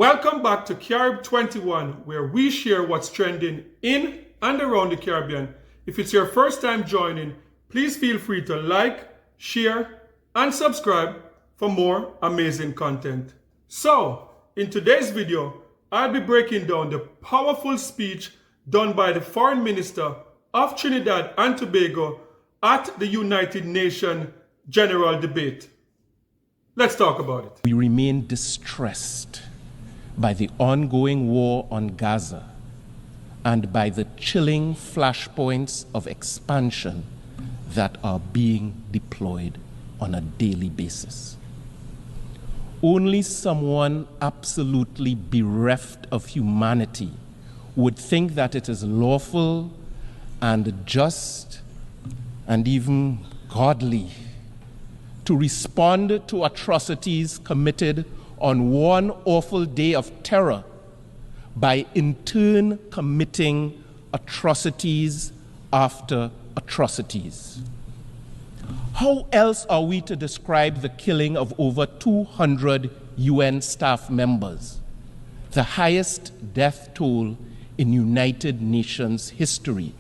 Welcome back to Carib 21, where we share what's trending in and around the Caribbean. If it's your first time joining, please feel free to like, share, and subscribe for more amazing content. So, in today's video, I'll be breaking down the powerful speech done by the Foreign Minister of Trinidad and Tobago at the United Nations General Debate. Let's talk about it. We remain distressed by the ongoing war on Gaza and by the chilling flashpoints of expansion that are being deployed on a daily basis. Only someone absolutely bereft of humanity would think that it is lawful and just and even godly to respond to atrocities committed on one awful day of terror by in turn committing atrocities after atrocities. How else are we to describe the killing of over 200 UN staff members, the highest death toll in United Nations history,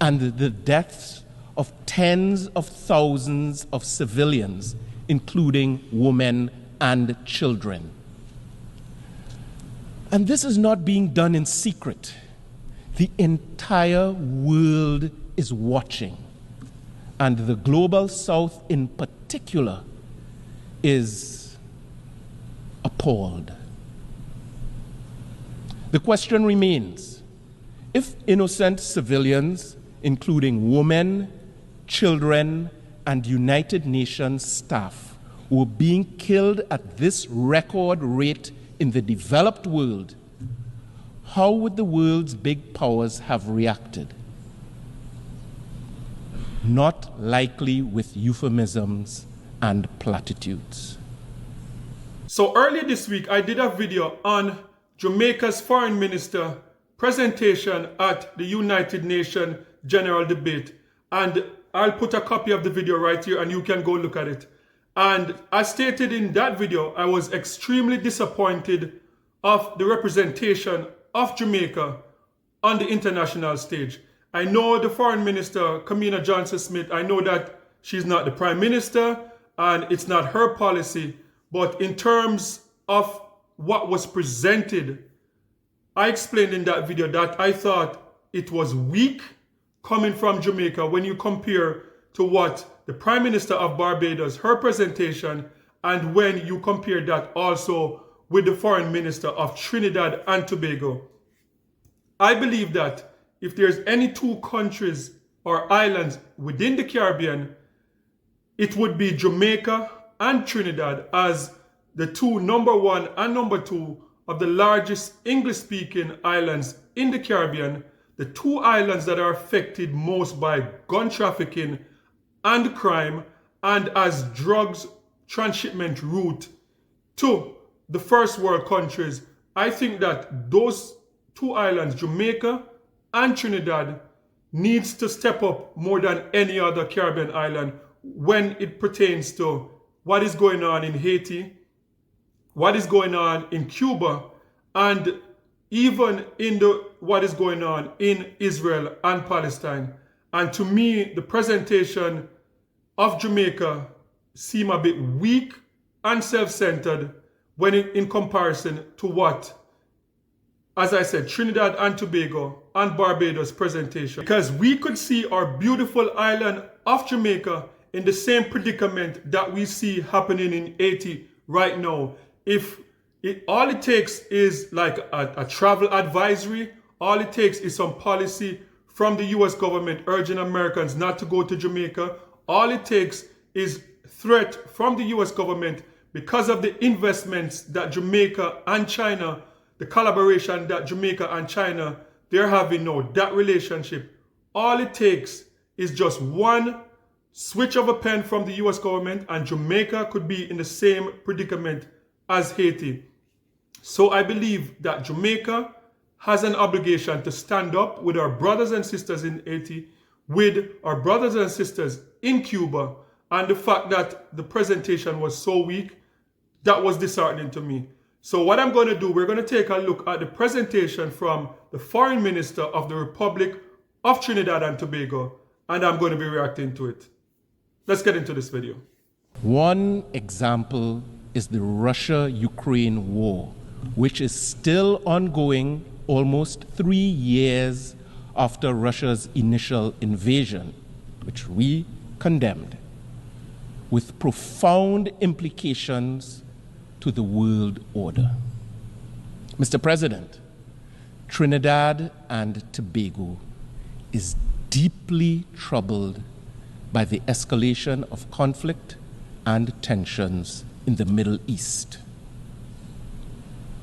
and the deaths of tens of thousands of civilians, including women and children? And this is not being done in secret. The entire world is watching, and the Global South in particular is appalled. The question remains, if innocent civilians, including women, children, and United Nations staff, were being killed at this record rate in the developed world, how would the world's big powers have reacted? Not likely with euphemisms and platitudes. So earlier this week, I did a video on Jamaica's foreign minister presentation at the United Nations General Debate. And I'll put a copy of the video right here and you can go look at it. And as stated in that video, I was extremely disappointed of the representation of Jamaica on the international stage. I know the foreign minister, Kamina Johnson-Smith, I know that she's not the prime minister and it's not her policy, but in terms of what was presented, I explained in that video that I thought it was weak coming from Jamaica when you compare to what the Prime Minister of Barbados, her presentation, and when you compare that also with the Foreign Minister of Trinidad and Tobago. I believe that if there's any two countries or islands within the Caribbean, it would be Jamaica and Trinidad as the two number one and number two of the largest English-speaking islands in the Caribbean, the two islands that are affected most by gun trafficking and crime, and as drugs transshipment route to the first world countries. I think that those two islands, Jamaica and Trinidad, needs to step up more than any other Caribbean island when it pertains to what is going on in Haiti, what is going on in Cuba, and even in what is going on in Israel and Palestine. And to me, the presentation of Jamaica seem a bit weak and self-centered when in comparison to what, as I said, Trinidad and Tobago and Barbados presentation. Because we could see our beautiful island of Jamaica in the same predicament that we see happening in Haiti right now. If all it takes is like a travel advisory, all it takes is some policy from the US government urging Americans not to go to Jamaica. All it takes is threat from the US government because of the investments that Jamaica and China, the collaboration that Jamaica and China, they're having now, that relationship. All it takes is just one switch of a pen from the US government and Jamaica could be in the same predicament as Haiti. So I believe that Jamaica has an obligation to stand up with our brothers and sisters in Haiti, with our brothers and sisters in Cuba, and the fact that the presentation was so weak, that was disheartening to me. So what I'm going to do, we're going to take a look at the presentation from the Foreign Minister of the Republic of Trinidad and Tobago, and I'm going to be reacting to it. Let's get into this video. One example is the Russia-Ukraine war, which is still ongoing almost 3 years after Russia's initial invasion, which we condemned, with profound implications to the world order. Mr. President, Trinidad and Tobago is deeply troubled by the escalation of conflict and tensions in the Middle East.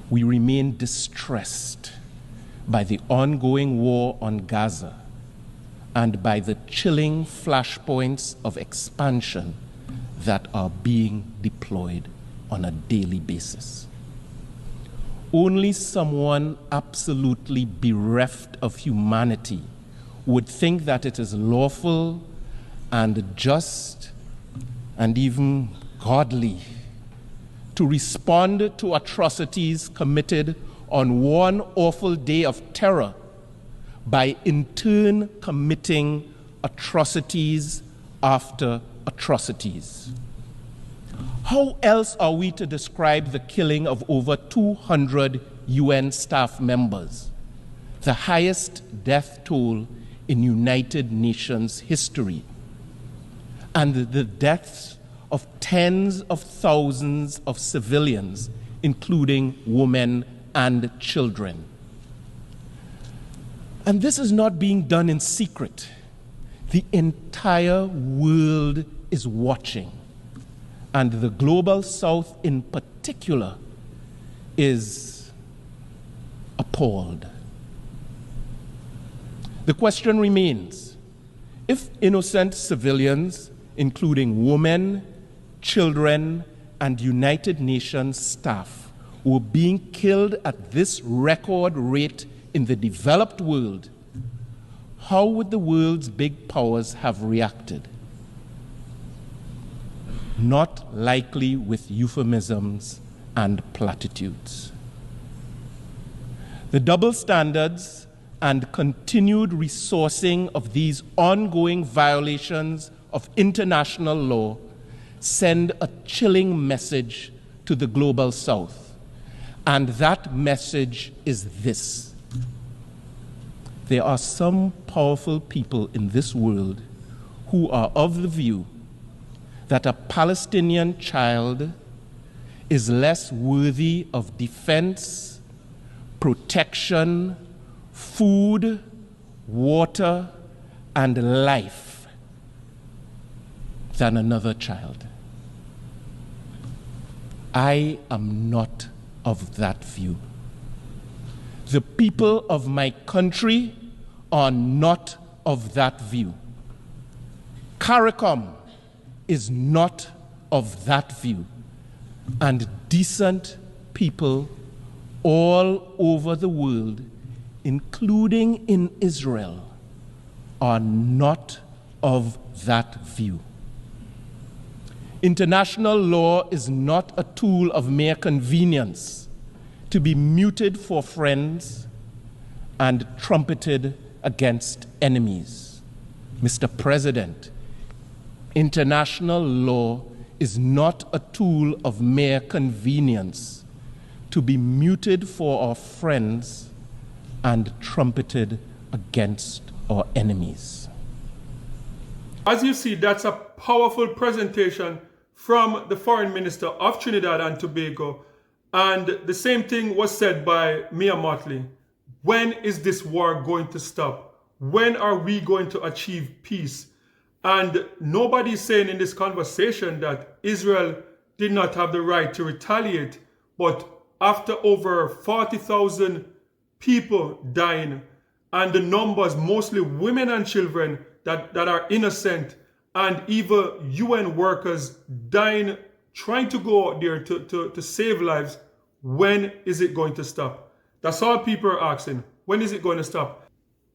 We remain distressed by the ongoing war on Gaza and by the chilling flashpoints of expansion that are being deployed on a daily basis. Only someone absolutely bereft of humanity would think that it is lawful and just and even godly to respond to atrocities committed on one awful day of terror by in turn committing atrocities after atrocities. How else are we to describe the killing of over 200 UN staff members, the highest death toll in United Nations history, and the deaths of tens of thousands of civilians, including women and children? And this is not being done in secret. The entire world is watching, and the Global South in particular is appalled. The question remains, if innocent civilians, including women, children, and United Nations staff, were being killed at this record rate in the developed world, how would the world's big powers have reacted? Not likely with euphemisms and platitudes. The double standards and continued resourcing of these ongoing violations of international law send a chilling message to the Global South. And that message is this: there are some powerful people in this world who are of the view that a Palestinian child is less worthy of defense, protection, food, water, and life than another child. I am not of that view. The people of my country are not of that view. CARICOM is not of that view. And decent people all over the world, including in Israel, are not of that view. International law is not a tool of mere convenience to be muted for friends and trumpeted against enemies. Mr. President, international law is not a tool of mere convenience to be muted for our friends and trumpeted against our enemies. As you see, that's a powerful presentation from the Foreign Minister of Trinidad and Tobago. And the same thing was said by Mia Mottley. When is this war going to stop? When are we going to achieve peace? And nobody's saying in this conversation that Israel did not have the right to retaliate. But after over 40,000 people dying, and the numbers, mostly women and children that are innocent, and even UN workers dying, trying to go out there to save lives, when is it going to stop? That's all people are asking. When is it going to stop?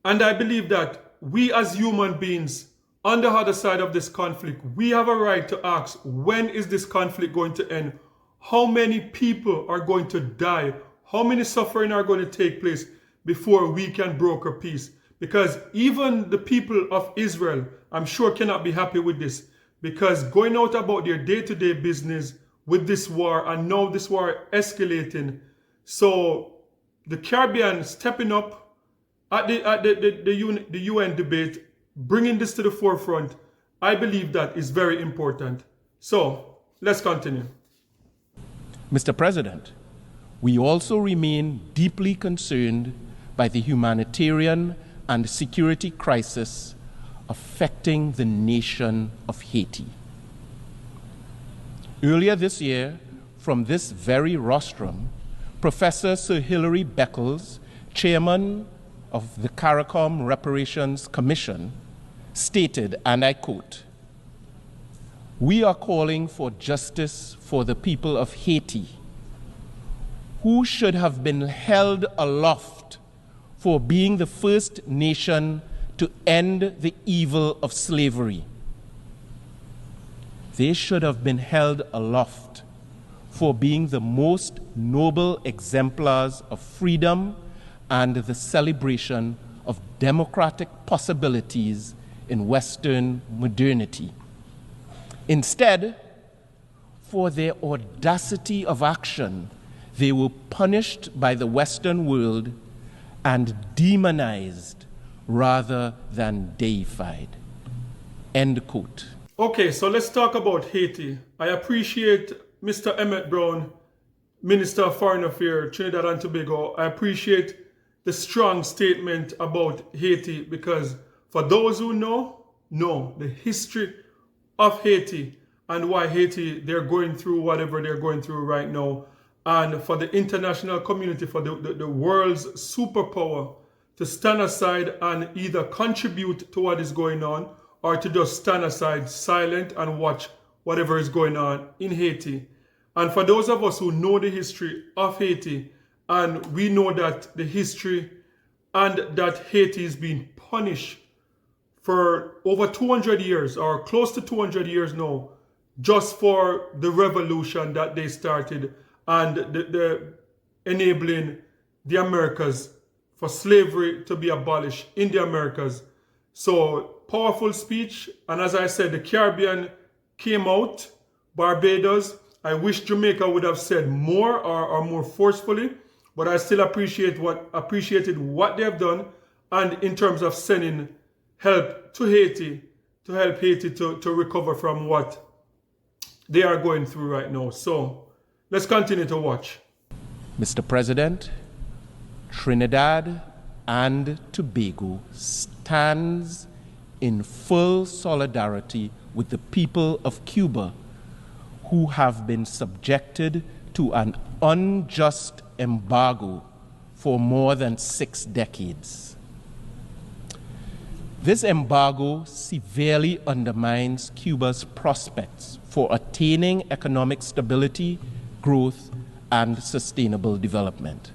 And I believe that we as human beings, on the other side of this conflict, we have a right to ask, when is this conflict going to end? how many people are going to die, how many suffering are going to take place before we can broker peace. Because even the people of Israel, I'm sure, cannot be happy with this, because going out about their day-to-day business with this war, and now this war escalating. So the Caribbean stepping up at the UN debate, bringing this to the forefront, I believe that is very important. So let's continue. Mr. President, we also remain deeply concerned by the humanitarian and security crisis affecting the nation of Haiti. Earlier this year, from this very rostrum, Professor Sir Hilary Beckles, chairman of the CARICOM Reparations Commission, stated, and I quote, "We are calling for justice for the people of Haiti, who should have been held aloft for being the first nation to end the evil of slavery. They should have been held aloft for being the most noble exemplars of freedom and the celebration of democratic possibilities in Western modernity. Instead, for their audacity of action, they were punished by the Western world and demonized rather than deified." End quote. Okay, so let's talk about Haiti. I appreciate Mr. Emmett Brown, Minister of Foreign Affairs, Trinidad and Tobago. I appreciate the strong statement about Haiti, because for those who know the history of Haiti and why Haiti, they're going through whatever they're going through right now. And for the international community, for the world's superpower to stand aside and either contribute to what is going on or to just stand aside silent and watch whatever is going on in Haiti. And for those of us who know the history of Haiti, and we know that the history and that Haiti is being punished for over 200 years or close to 200 years now, just for the revolution that they started and the enabling the Americas for slavery to be abolished in the Americas. So powerful speech. And as I said, the Caribbean came out, Barbados. I wish Jamaica would have said more or more forcefully, but I still appreciated what they have done, and in terms of sending help to Haiti, to help Haiti to recover from what they are going through right now. So let's continue to watch. Mr. President, Trinidad and Tobago stands in full solidarity with the people of Cuba, who have been subjected to an unjust embargo for more than 6 decades. This embargo severely undermines Cuba's prospects for attaining economic stability, growth, and sustainable development.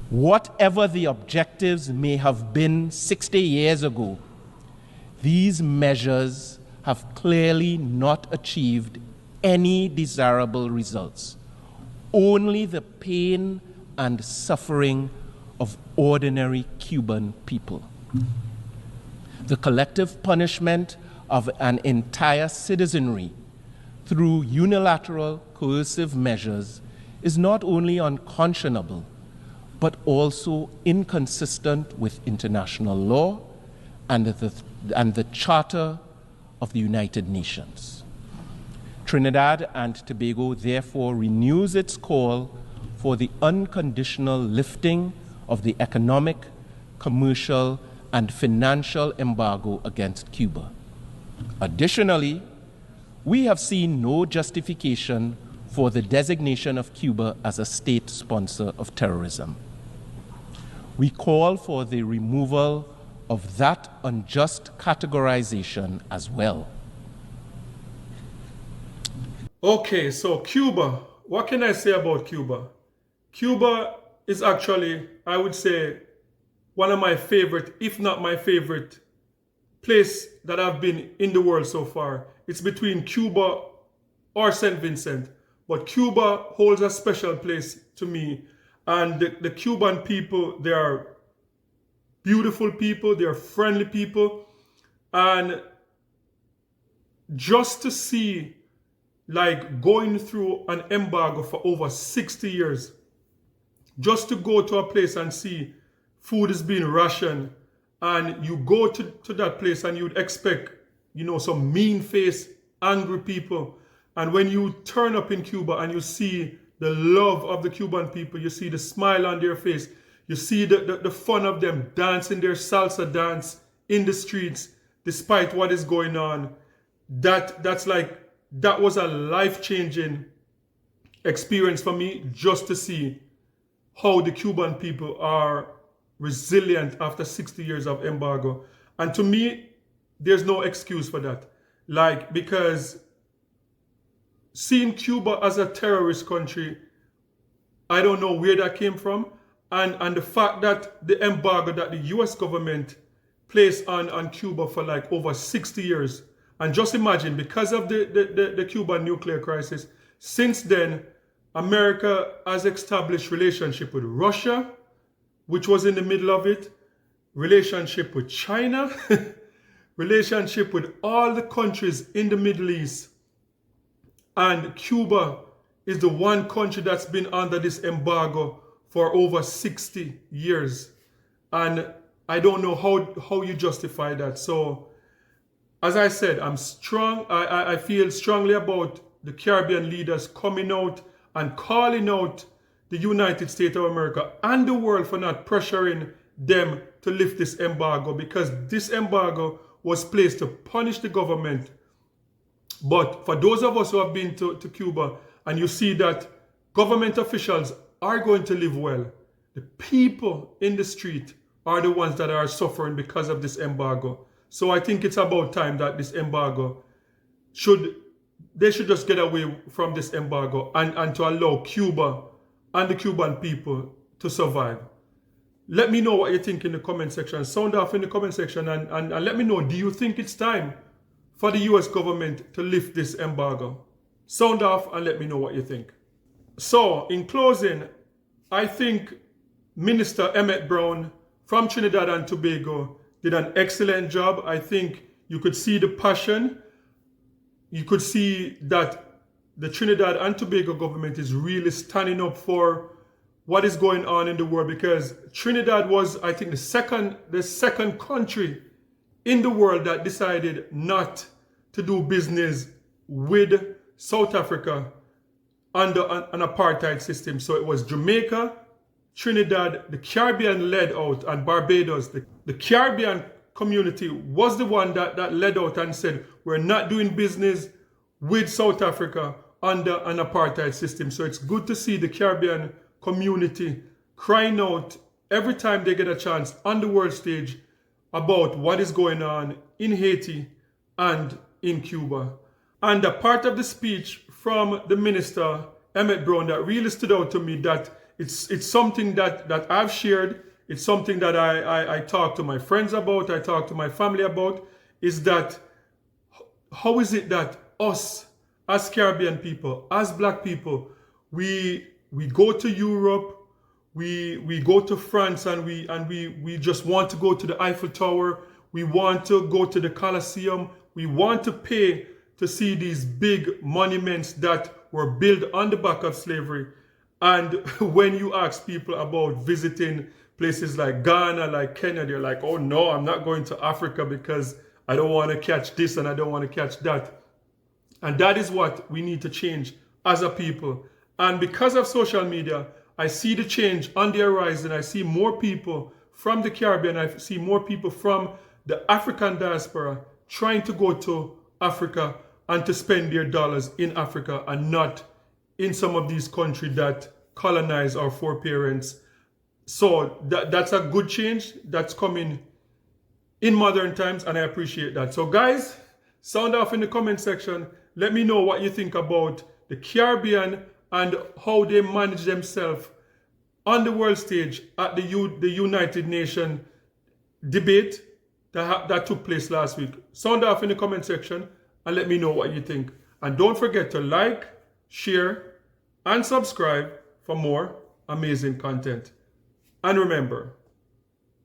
Whatever the objectives may have been 60 years ago, these measures have clearly not achieved any desirable results, only the pain and suffering of ordinary Cuban people. The collective punishment of an entire citizenry through unilateral coercive measures is not only unconscionable, but also inconsistent with international law and the Charter of the United Nations. Trinidad and Tobago therefore renews its call for the unconditional lifting of the economic, commercial, and financial embargo against Cuba. Additionally, we have seen no justification for the designation of Cuba as a state sponsor of terrorism. We call for the removal of that unjust categorization as well. Okay, so Cuba. What can I say about Cuba? Cuba is actually, I would say, one of my favorite, if not my favorite, place that I've been in the world so far. It's between Cuba or St. Vincent. but Cuba holds a special place to me. And the Cuban people, they are beautiful people, they are friendly people. And just to see, like, going through an embargo for over 60 years, just to go to a place and see food is being rationed, and you go to that place and you'd expect, some mean-faced, angry people. And when you turn up in Cuba and you see the love of the Cuban people, you see the smile on their face, you see the fun of them dancing their salsa dance in the streets, despite what is going on, that was a life-changing experience for me, just to see how the Cuban people are resilient after 60 years of embargo. And to me, there's no excuse for that. Because seeing Cuba as a terrorist country, I don't know where that came from. And the fact that the embargo that the US government placed on Cuba for like over 60 years. And just imagine, because of the Cuban nuclear crisis, since then, America has established relationship with Russia, which was in the middle of it, relationship with China, relationship with all the countries in the Middle East. And Cuba is the one country that's been under this embargo for over 60 years. And I don't know how you justify that. So, as I said, I feel strongly about the Caribbean leaders coming out and calling out the United States of America and the world for not pressuring them to lift this embargo, because this embargo was placed to punish the government. But for those of us who have been to Cuba, and you see that government officials are going to live well, the people in the street are the ones that are suffering because of this embargo. So I think it's about time that this embargo they should just get away from this embargo and to allow Cuba and the Cuban people to survive. Let me know what you think in the comment section. Sound off in the comment section and let me know, do you think it's time for the US government to lift this embargo? Sound off and let me know what you think. So, in closing, I think Minister Emmett Brown from Trinidad and Tobago did an excellent job. I think you could see the passion. You could see that the Trinidad and Tobago government is really standing up for what is going on in the world, because Trinidad was, I think, the second country in the world that decided not to do business with South Africa under an apartheid system. So it was Jamaica, Trinidad, the Caribbean led out, and Barbados. The Caribbean community was the one that led out and said, we're not doing business with South Africa under an apartheid system. So it's good to see the Caribbean community crying out every time they get a chance on the world stage about what is going on in Haiti and in Cuba. And a part of the speech from the minister, Emmett Brown, that really stood out to me, that it's something that I've shared, it's something that I talk to my friends about, I talk to my family about, is that how is it that us, as Caribbean people, as black people, we go to Europe, we go to France, and we just want to go to the Eiffel Tower, we want to go to the Colosseum, we want to pay to see these big monuments that were built on the back of slavery. And when you ask people about visiting places like Ghana, like Kenya, they're like, oh no, I'm not going to Africa because I don't want to catch this and I don't want to catch that. And that is what we need to change as a people. And because of social media, I see the change on the horizon. I see more people from the Caribbean. I see more people from the African diaspora trying to go to Africa and to spend their dollars in Africa and not in some of these countries that colonize our foreparents. So that's a good change that's coming in modern times, and I appreciate that. So guys, sound off in the comment section. Let me know what you think about the Caribbean and how they manage themselves on the world stage at the United Nations debate that took place last week. Sound off in the comment section and let me know what you think. And don't forget to like, share, and subscribe for more amazing content. And remember,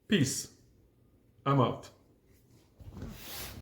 peace. I'm out.